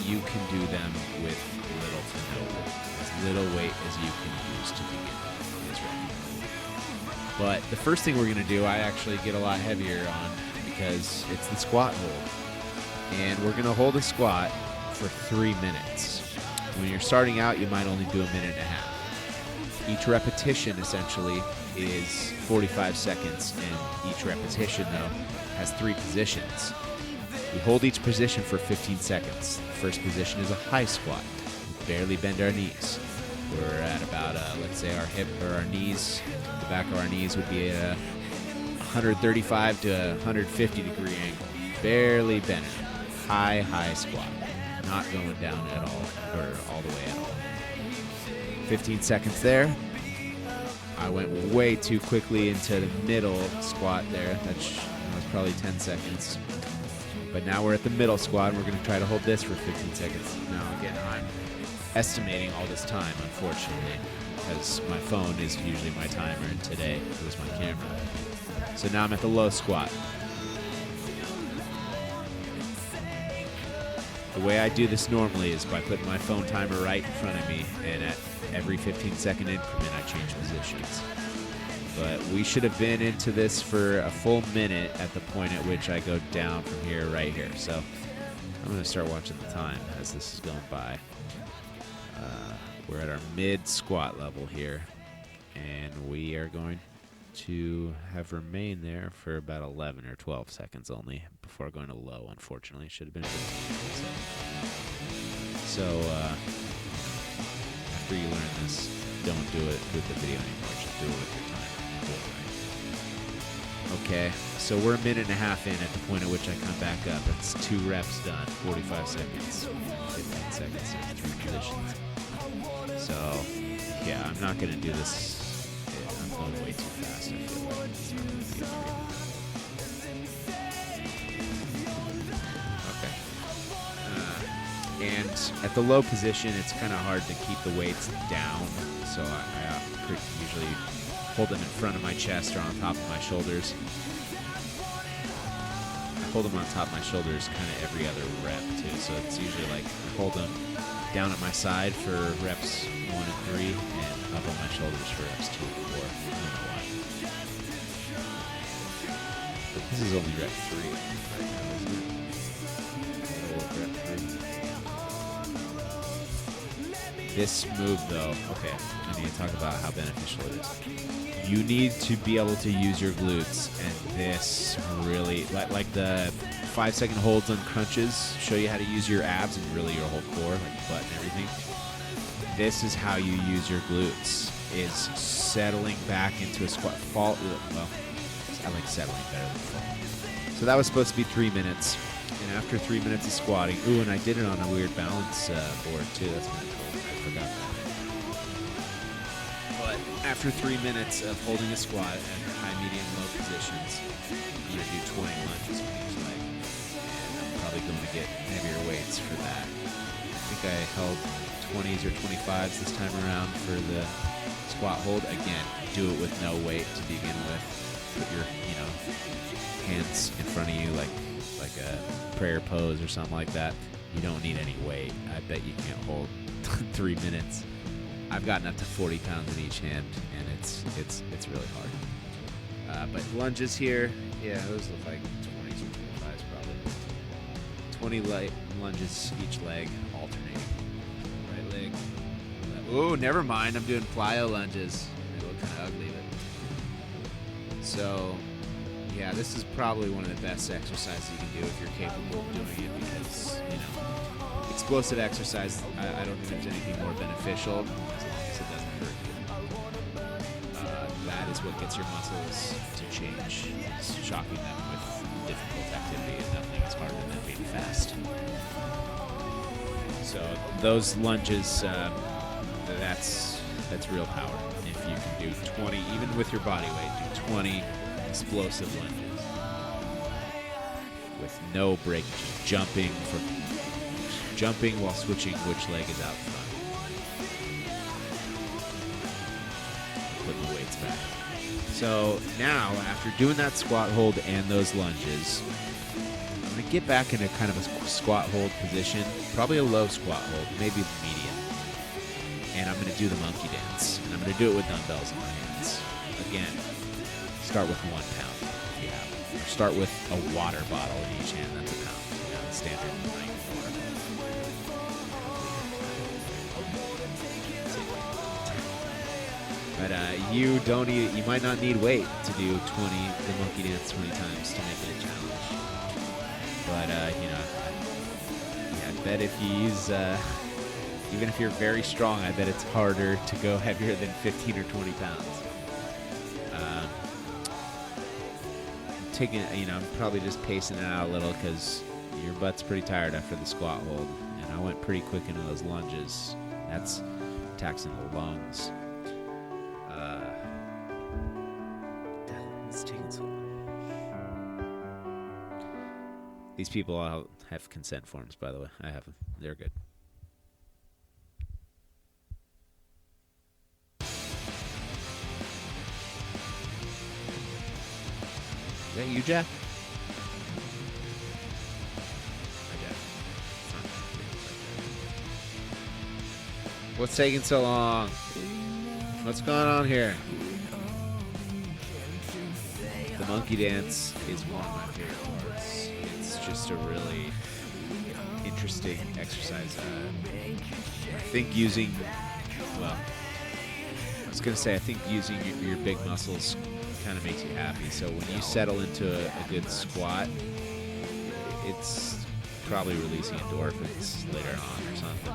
You can do them with little to no weight. As little weight as you can use to begin with is recommended. But the first thing we're going to do, I actually get a lot heavier on because it's the squat hold. And we're going to hold a squat for 3 minutes. When you're starting out, you might only do a minute and a half. Each repetition, essentially, is 45 seconds, and each repetition, though, has 3 positions. We hold each position for 15 seconds. The first position is a high squat. We barely bend our knees. We're at about, let's say our hip or our knees, the back of our knees would be at a 135 to 150 degree angle. Barely bending. High squat. Not going down at all, or all the way at all. 15 seconds there. I went way too quickly into the middle squat there. That was probably 10 seconds. But now we're at the middle squat, and we're going to try to hold this for 15 seconds. Now, again, I'm estimating all this time, unfortunately, because my phone is usually my timer, and today it was my camera. So now I'm at the low squat. The way I do this normally is by putting my phone timer right in front of me, and at every 15-second increment, I change positions. But we should have been into this for a full minute at the point at which I go down from here, right here. So I'm going to start watching the time as this is going by. We're at our mid-squat level here, and we are going to have remained there for about 11 or 12 seconds only before going to low. Unfortunately, should have been 15 seconds. So after you learn this, don't do it with the video anymore. Just do it with your time. Okay, so we're a minute and a half in at the point at which I come back up. It's 2 reps done, 45 seconds, 15 seconds, 3 positions. So yeah, I'm not gonna do this. I'm going way too fast, I feel like. Okay. And at the low position, it's kind of hard to keep the weights down, so I usually hold them in front of my chest or on top of my shoulders. I hold them on top of my shoulders kind of every other rep, too, so it's usually like I hold them down at my side for reps 1 and 3, and up on my shoulders for reps 2 and 4. I don't know why. But this is only rep 3 right now, isn't it? Middle of rep 3. This move, though, okay, I need to talk about how beneficial it is. You need to be able to use your glutes, and this really, like the 5-second holds on crunches show you how to use your abs and really your whole core, like butt and everything. This is how you use your glutes, is settling back into a squat. Well, I like settling better than fall. So that was supposed to be 3 minutes. And after 3 minutes of squatting, ooh, and I did it on a weird balance board too. That's kind of cool. I forgot that. But after 3 minutes of holding a squat at high, medium, low positions, I'm going to do 20 lunges with each leg. And I'm probably going to get heavier weights for that. I think I held 20s or 25s this time around for the squat hold. Again, do it with no weight to begin with. Put your, hands in front of you like a prayer pose or something like that. You don't need any weight. I bet you can't hold 3 minutes. I've gotten up to 40 pounds in each hand, and it's really hard. But lunges here, yeah, those look like 20s or 25s probably. 20 lunges each leg, alternating. Right leg. Oh, never mind. I'm doing plyo lunges. They look kind of ugly, but so yeah, this is probably one of the best exercises you can do if you're capable of doing it, because explosive exercise, I don't think there's anything more beneficial as long as it doesn't hurt you. That is what gets your muscles to change, shocking them with difficult activity, and nothing is harder than being fast. So those lunges, that's real power. If you can do 20, even with your body weight, do 20 explosive lunges with no break, jumping while switching which leg is out front. Put the weights back. So now, after doing that squat hold and those lunges, I'm going to get back into kind of a squat hold position, probably a low squat hold, maybe medium. And I'm going to do the monkey dance. And I'm going to do it with dumbbells in my hands. Again, start with 1 pound if you have it. Or start with a water bottle in each hand. That's a pound. You know, standard water. But you might not need weight to do the monkey dance 20 times to make it a challenge. But I bet if you use even if you're very strong, I bet it's harder to go heavier than 15 or 20 pounds. I'm probably just pacing it out a little because your butt's pretty tired after the squat hold, and I went pretty quick into those lunges. That's taxing the lungs. It's taking so long. These people all have consent forms, by the way. I have them. They're good. Is that you, Jack? Hi, Jack. What's taking so long? What's going on here? The monkey dance is one of my favorite parts. It's just a really interesting exercise. I think using your big muscles kind of makes you happy. So when you settle into a good squat, it's probably releasing endorphins later on or something.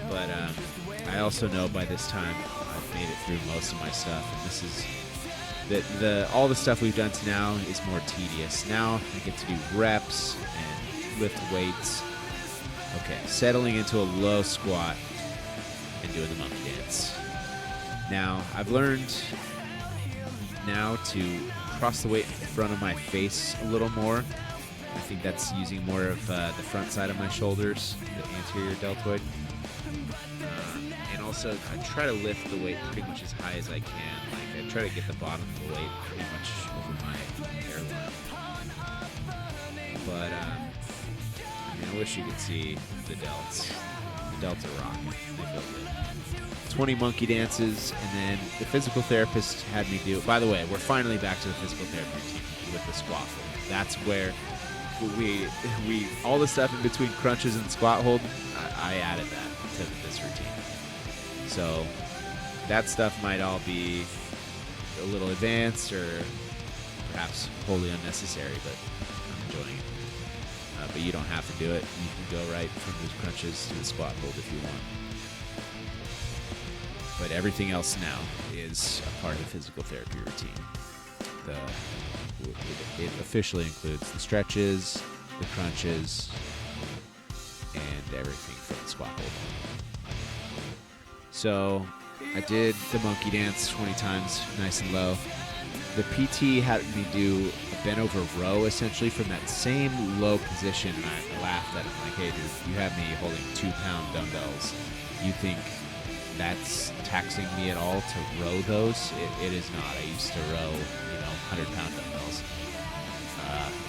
But I also know by this time I've made it through most of my stuff, and this is all the stuff we've done to now is more tedious. Now I get to do reps and lift weights. Okay, settling into a low squat and doing the monkey dance. Now I've learned now to cross the weight in front of my face a little more. I think that's using more of the front side of my shoulders, the anterior deltoid. And also, I try to lift the weight pretty much as high as I can. Like, I try to get the bottom of the weight pretty much over my hairline. But, I wish you could see the delts. The delts are rocking. They feel good. 20 monkey dances, and then the physical therapist had me do. By the way, we're finally back to the physical therapy routine with the squat hold. That's where we all the stuff in between crunches and squat hold, I added that to this routine. So that stuff might all be a little advanced or perhaps wholly unnecessary, but I'm enjoying it. But you don't have to do it. You can go right from the crunches to the squat hold if you want. But everything else now is a part of the physical therapy routine. It officially includes the stretches, the crunches, and everything from the squat hold. So I did the monkey dance 20 times, nice and low. The PT had me do a bent over row essentially from that same low position, and I laughed at him like, hey dude, you have me holding 2-pound dumbbells. You think that's taxing me at all to row those? It is not. I used to row, 100-pound dumbbells,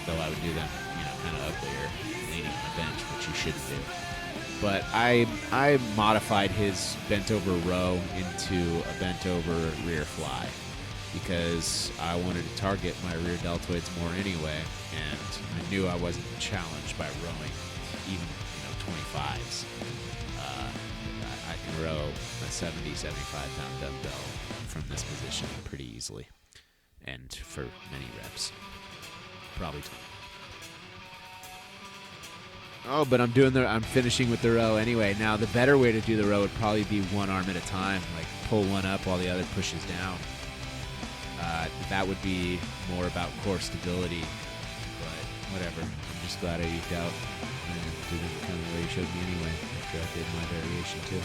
though I would do them, kind of uglier, leaning on a bench, which you shouldn't do. But I modified his bent over row into a bent over rear fly because I wanted to target my rear deltoids more anyway, and I knew I wasn't challenged by rowing even 25s. I can row a 70, 75-pound dumbbell from this position pretty easily, and for many reps, probably 20. Oh, but I'm finishing with the row anyway. Now, the better way to do the row would probably be one arm at a time, like pull one up while the other pushes down. That would be more about core stability, but whatever. I'm just glad I eked out and did it kind of the way you showed me anyway after I did my variation too.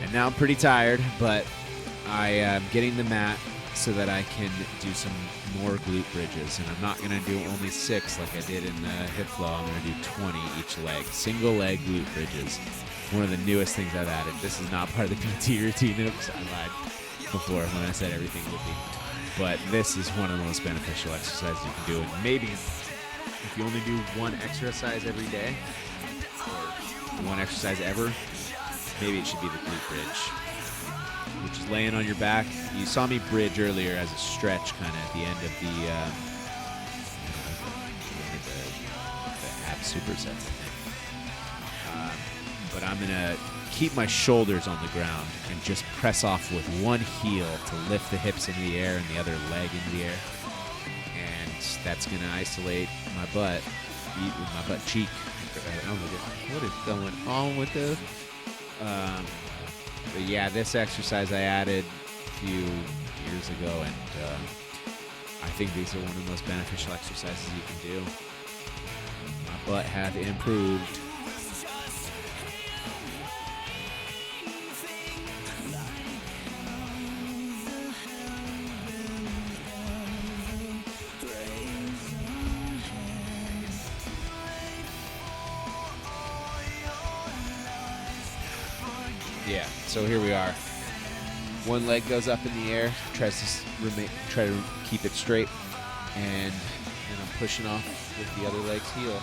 And now I'm pretty tired, but I am getting the mat so that I can do some more glute bridges. And I'm not going to do only 6 like I did in the hip flow. I'm going to do 20 each leg. Single leg glute bridges. One of the newest things I've added. This is not part of the PT routine. Oops, I lied before when I said everything would be. But this is one of the most beneficial exercises you can do. And maybe if you only do one exercise every day, or one exercise ever, maybe it should be the glute bridge, which is laying on your back. You saw me bridge earlier as a stretch kind of at the end of the ab supersets, I think. But I'm going to keep my shoulders on the ground and just press off with one heel to lift the hips into the air and the other leg into the air. And that's going to isolate my butt, my butt cheek. What is going on with this? But yeah, this exercise I added a few years ago, and I think these are one of the most beneficial exercises you can do. My butt has improved. Yeah, so here we are. One leg goes up in the air, try to keep it straight, and then I'm pushing off with the other leg's heel.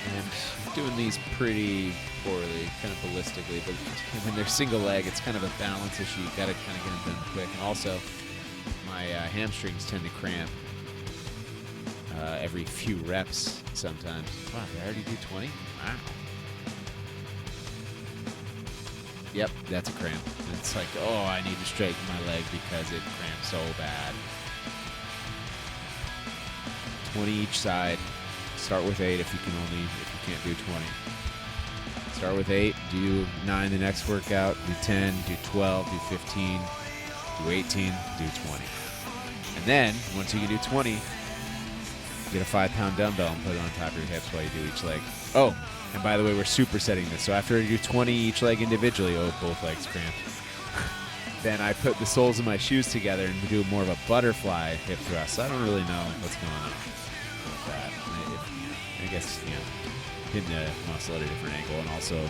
And I'm doing these pretty poorly, kind of ballistically, but when they're single leg, it's kind of a balance issue. You gotta kind of get them done quick. And also, my hamstrings tend to cramp every few reps sometimes. Wow, did I already do 20? Wow. Yep, that's a cramp. It's like, oh, I need to straighten my leg because it cramps so bad. 20 each side. Start with 8 if you can't do 20. Start with 8, do 9 the next workout, do 10, do 12, do 15, do 18, do 20. And then, once you can do 20, get a 5-pound dumbbell and put it on top of your hips while you do each leg. Oh, and by the way, we're supersetting this. So after I do 20 each leg individually, both legs cramped. Then I put the soles of my shoes together and do more of a butterfly hip thrust. So I don't really know what's going on with that. I guess, hitting the muscle at a different angle, and also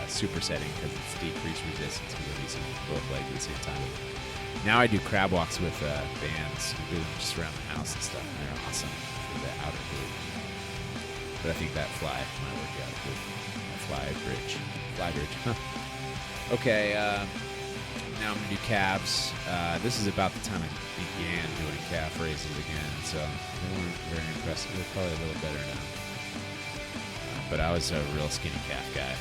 supersetting because it's decreased resistance because I'm using both legs at the same time. Now I do crab walks with bands. I do them just around the house and stuff, and they're awesome for the outer glute. But I think that fly might work out good. Fly bridge. Okay, now I'm going to do calves. This is about the time I began doing calf raises again, so they weren't very impressive. They're probably a little better now. But I was a real skinny calf guy.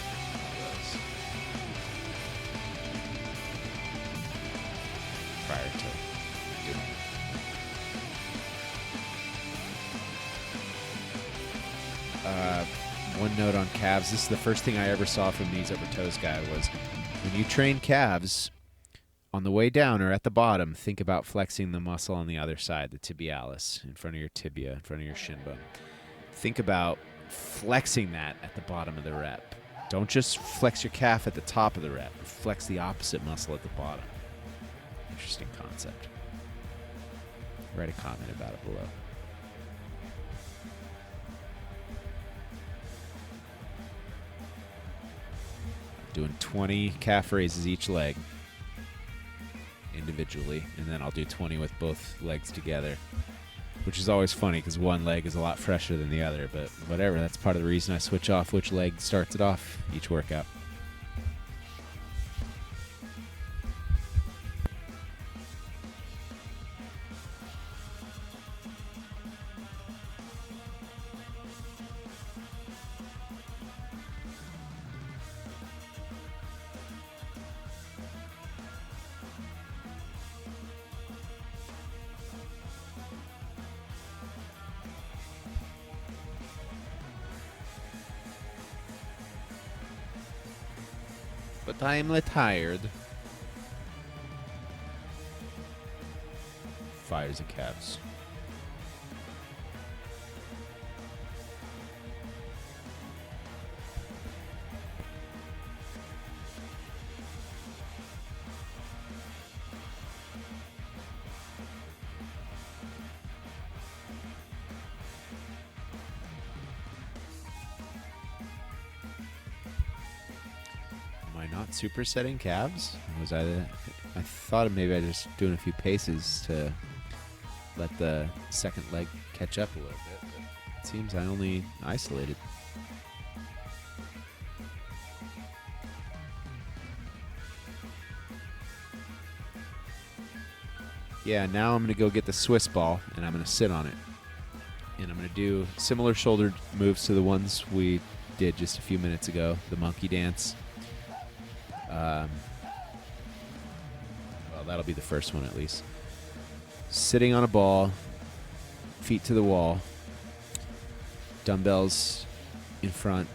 Prior to doing it. One note on calves. This is the first thing I ever saw from Knees Over Toes guy was when you train calves, on the way down or at the bottom, think about flexing the muscle on the other side, the tibialis, in front of your tibia, in front of your shin bone. Think about flexing that at the bottom of the rep. Don't just flex your calf at the top of the rep. Flex the opposite muscle at the bottom. Interesting concept. Write a comment about it below. Doing 20 calf raises each leg individually, and then I'll do 20 with both legs together, which is always funny because one leg is a lot fresher than the other, but whatever, that's part of the reason I switch off which leg starts it off each workout. but I'm tired. Fires the calves. Am I not supersetting calves? Was I thought maybe I just doing a few paces to let the second leg catch up a little bit, but it seems I only isolated. Yeah, now I'm going to go get the Swiss ball, and I'm going to sit on it. And I'm going to do similar shoulder moves to the ones we did just a few minutes ago, the monkey dance. Well, that'll be the first one at least. Sitting on a ball, feet to the wall, dumbbells in front,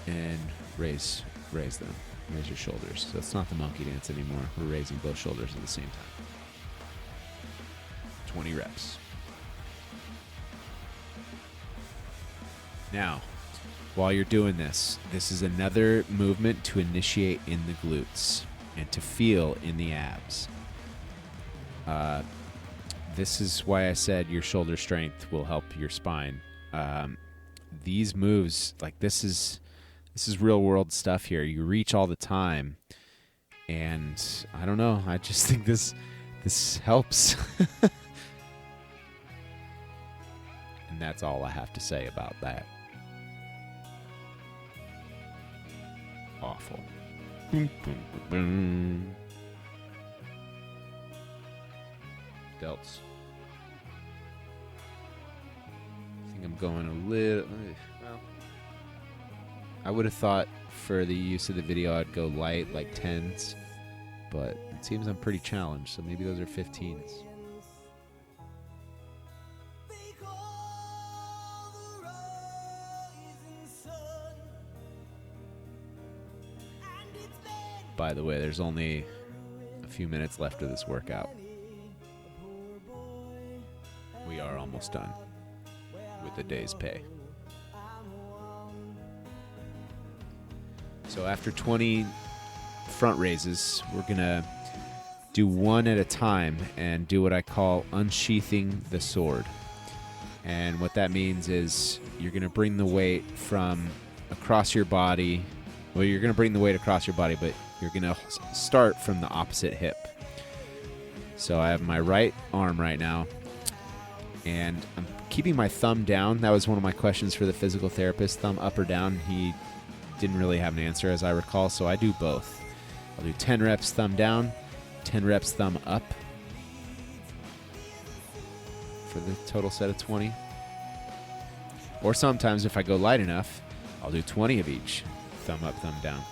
and raise them. Raise your shoulders. So it's not the monkey dance anymore. We're raising both shoulders at the same time. 20 reps. Now, while you're doing this, this is another movement to initiate in the glutes and to feel in the abs. This is why I said your shoulder strength will help your spine. These moves, like this is real world stuff here. You reach all the time, and I don't know. I just think this helps. And that's all I have to say about that. Awful. Delts. I think I'm going a little... Well, I would have thought for the use of the video I'd go light, like 10s. But it seems I'm pretty challenged, so maybe those are 15s. By the way, there's only a few minutes left of this workout. We are almost done with the day's pay. So after 20 front raises, we're going to do one at a time and do what I call unsheathing the sword. And what that means is you're going to bring the weight from across your body. Well, you're going to bring the weight across your body, but you're going to start from the opposite hip. So I have my right arm right now, and I'm keeping my thumb down. That was one of my questions for the physical therapist, thumb up or down. He didn't really have an answer, as I recall, so I do both. I'll do 10 reps thumb down, 10 reps thumb up for the total set of 20. Or sometimes if I go light enough, I'll do 20 of each, thumb up, thumb down.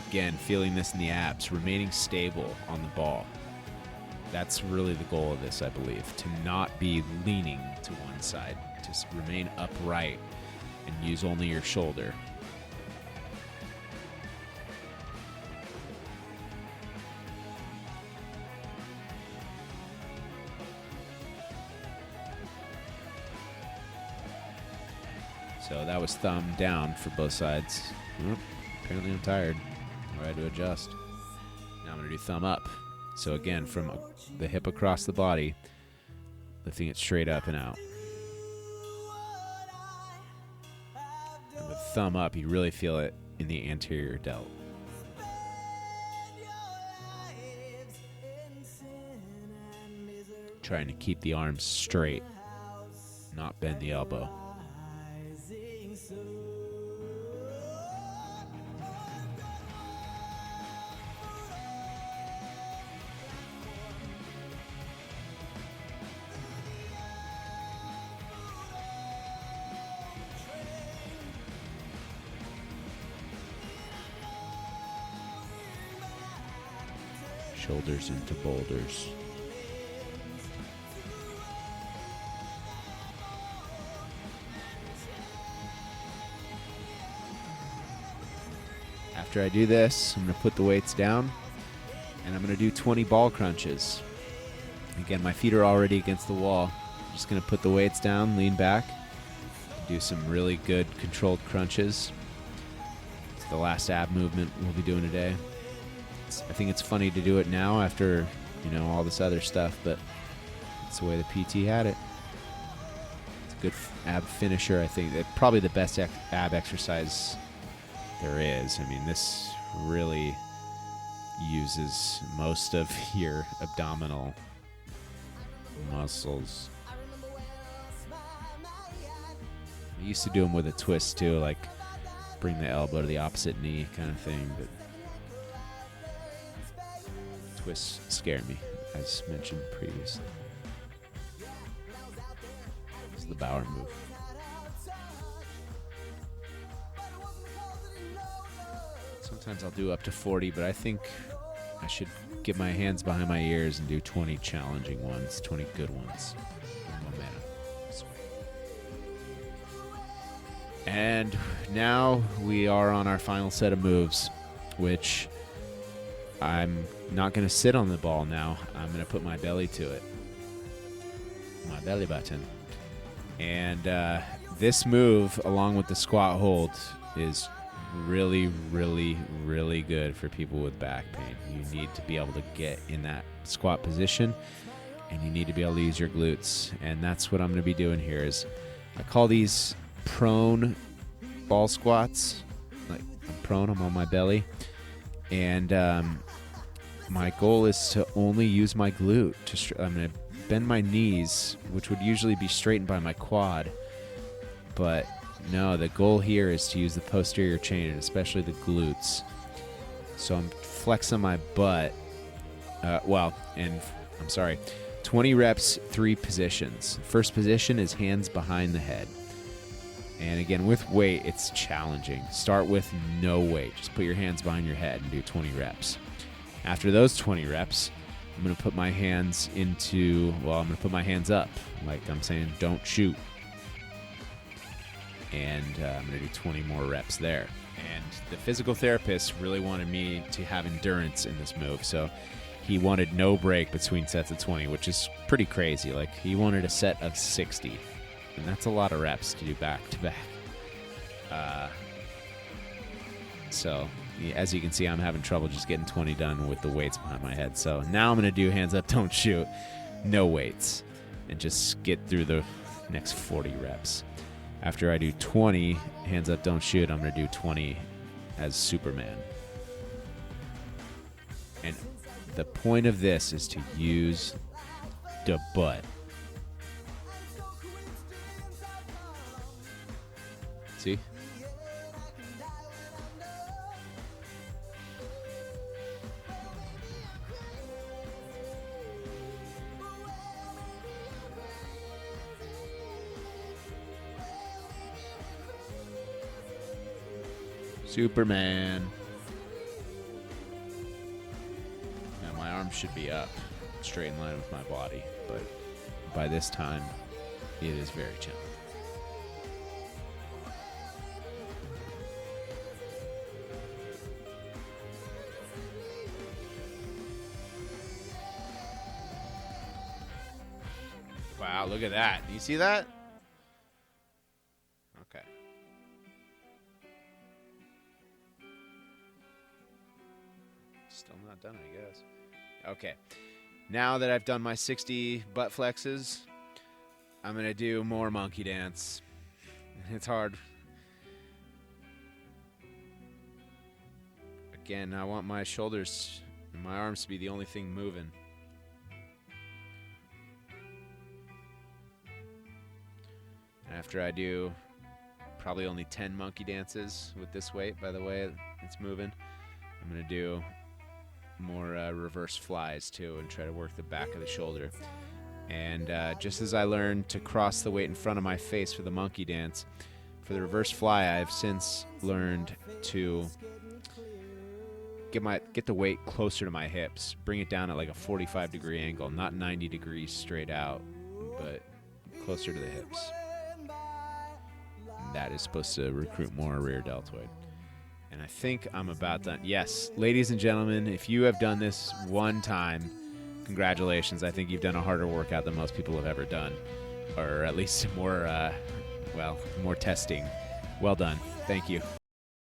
Again, feeling this in the abs, remaining stable on the ball. That's really the goal of this, I believe, to not be leaning to one side, to remain upright and use only your shoulder. So that was thumb down for both sides. Apparently I'm tired. I had to adjust. Now I'm going to do thumb up. So again, from the hip across the body, lifting it straight up and out. And with thumb up, you really feel it in the anterior delt. Trying to keep the arms straight, not bend the elbow. Shoulders into boulders. After I do this, I'm going to put the weights down, and I'm going to do 20 ball crunches. Again, my feet are already against the wall. I'm just going to put the weights down, lean back, do some really good controlled crunches. It's the last ab movement we'll be doing today. I think it's funny to do it now after, all this other stuff, but it's the way the PT had it. It's a good ab finisher, I think. Probably the best ab exercise there is. I mean, this really uses most of your abdominal muscles. I used to do them with a twist too, like bring the elbow to the opposite knee kind of thing, but twists scare me, as mentioned previously. This is the Bauer move. Sometimes I'll do up to 40, but I think I should get my hands behind my ears and do 20 challenging ones, 20 good ones. Momentum. And now we are on our final set of moves, which I'm not going to sit on the ball now. I'm going to put my belly to it. My belly button. And this move, along with the squat hold, is really, really, really good for people with back pain. You need to be able to get in that squat position, and you need to be able to use your glutes. And that's what I'm going to be doing here. Is I call these prone ball squats. Like I'm prone, I'm on my belly, and my goal is to only use my glute. I'm going to bend my knees, which would usually be straightened by my quad, but no, the goal here is to use the posterior chain, and especially the glutes. So I'm flexing my butt. 20 reps, 3 positions. First position is hands behind the head. And again, with weight, it's challenging. Start with no weight. Just put your hands behind your head and do 20 reps. After those 20 reps, I'm going to put my hands I'm going to put my hands up. Like I'm saying, don't shoot. And I'm going to do 20 more reps there. And the physical therapist really wanted me to have endurance in this move, so he wanted no break between sets of 20, which is pretty crazy. Like, he wanted a set of 60, and that's a lot of reps to do back to back. So as you can see, I'm having trouble just getting 20 done with the weights behind my head. So now I'm going to do hands up, don't shoot, no weights, and just get through the next 40 reps. After I do 20 hands up, don't shoot, I'm going to do 20 as Superman. And the point of this is to use the butt. See? Superman. Now my arms should be up, straight in line with my body, but by this time, it is very challenging. Wow, look at that. Do you see that? Okay. Still not done, I guess. Okay. Now that I've done my 60 butt flexes, I'm going to do more monkey dance. It's hard. Again, I want my shoulders and my arms to be the only thing moving. After I do probably only 10 monkey dances with this weight, by the way it's moving, I'm going to do more reverse flies too and try to work the back of the shoulder. And just as I learned to cross the weight in front of my face for the monkey dance, for the reverse fly I've since learned to get the weight closer to my hips, bring it down at like a 45-degree angle, not 90 degrees straight out, but closer to the hips. And that is supposed to recruit more rear deltoid. And I think I'm about done. Yes, ladies and gentlemen, if you have done this one time, congratulations. I think you've done a harder workout than most people have ever done, or at least more testing. Well done. Thank you.